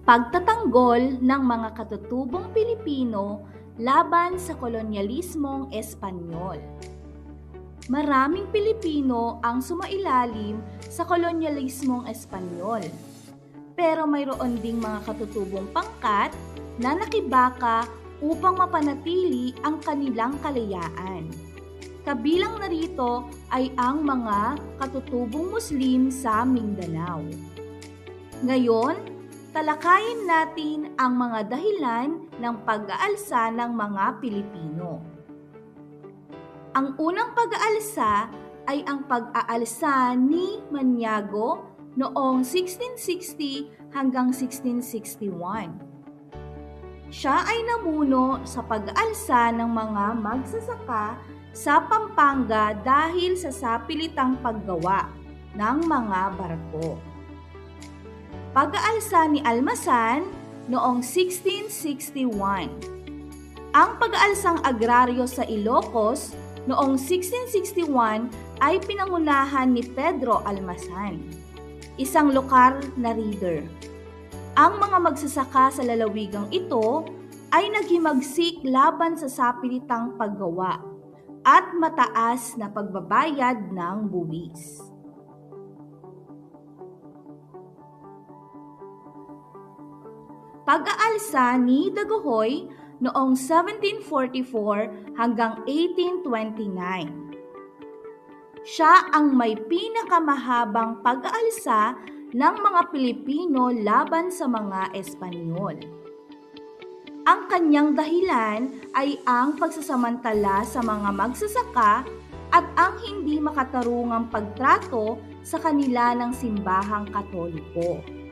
Pagtatanggol ng mga katutubong Pilipino laban sa kolonyalismong Espanyol. Maraming Pilipino ang sumailalim sa kolonyalismong Espanyol. Pero mayroon ding mga katutubong pangkat na nakibaka upang mapanatili ang kanilang kalayaan. Kabilang narito ay ang mga katutubong Muslim sa Mindanao. Ngayon, talakayin natin ang mga dahilan ng pag-aalsa ng mga Pilipino. Ang unang pag-aalsa ay ang pag-aalsa ni Maniago noong 1660 hanggang 1661. Siya ay namuno sa pag-aalsa ng mga magsasaka sa Pampanga dahil sa sapilitang paggawa ng mga barko. Pag-aalsa ni Almasan noong 1661. Ang pag-aalsang agraryo sa Ilocos noong 1661 ay pinangunahan ni Pedro Almasan, isang lokal na reader. Ang mga magsasaka sa lalawigang ito ay naghimagsik laban sa sapilitang paggawa at mataas na pagbabayad ng buwis. Pag-aalsa ni Dagohoy noong 1744 hanggang 1829. Siya ang may pinakamahabang pag-aalsa ng mga Pilipino laban sa mga Espanyol. Ang kanyang dahilan ay ang pagsasamantala sa mga magsasaka at ang hindi makatarungang pagtrato sa kanila ng simbahang Katoliko.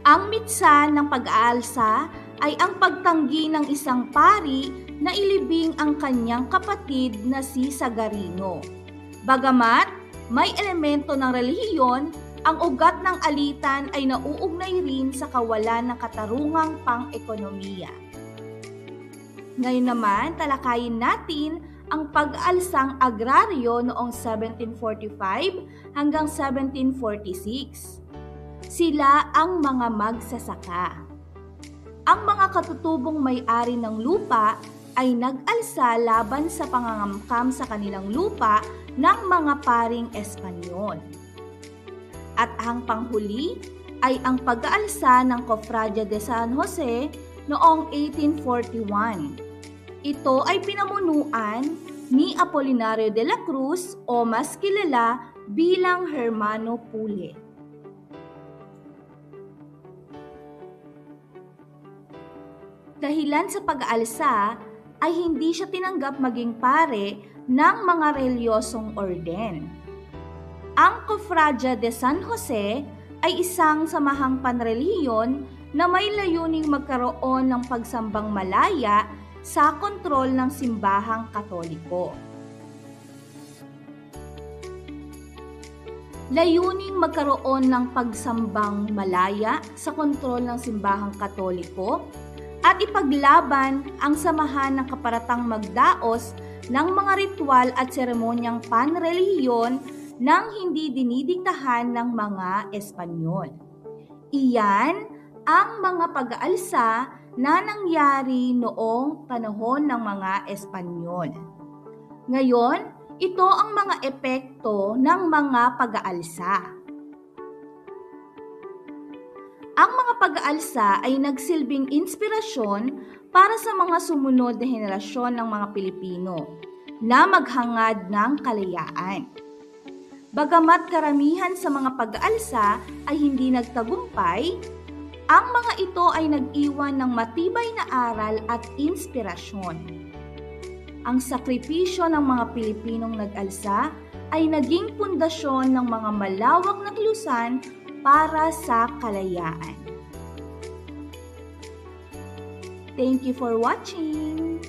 Ang mitsa ng pag-aalsa ay ang pagtanggi ng isang pari na ilibing ang kanyang kapatid na si Sagarino. Bagamat may elemento ng relihiyon, ang ugat ng alitan ay nauugnay rin sa kawalan ng katarungang pang-ekonomiya. Ngayon naman, talakayin natin ang pag-aalsang agraryo noong 1745 hanggang 1746. Sila ang mga magsasaka. Ang mga katutubong may-ari ng lupa ay nag-alsa laban sa pangangamkam sa kanilang lupa ng mga paring Espanyol. At ang panghuli ay ang pag-aalsa ng Cofradia de San Jose noong 1841. Ito ay pinamunuan ni Apolinario de la Cruz o mas kilala bilang Hermano Pule. Dahilan sa pag-aalsa ay hindi siya tinanggap maging pare ng mga reliyosong orden. Ang Cofradia de San Jose ay isang samahang panrelihiyon na may layuning magkaroon ng pagsambang malaya sa kontrol ng simbahang Katoliko. Layuning magkaroon ng pagsambang malaya sa kontrol ng simbahang Katoliko at ipaglaban ang samahan ng kaparatang magdaos ng mga ritual at seremonyang panrelihiyon nang hindi dinidiktahan ng mga Espanyol. Iyan ang mga pag-aalsa na nangyari noong panahon ng mga Espanyol. Ngayon, ito ang mga epekto ng mga pag-aalsa. Ang mga pag-aalsa ay nagsilbing inspirasyon para sa mga sumunod na henerasyon ng mga Pilipino na maghangad ng kalayaan. Bagamat karamihan sa mga pag-aalsa ay hindi nagtagumpay, ang mga ito ay nag-iwan ng matibay na aral at inspirasyon. Ang sakripisyo ng mga Pilipinong nag-alsa ay naging pundasyon ng mga malawak na kilusan para sa kalayaan. Thank you for watching!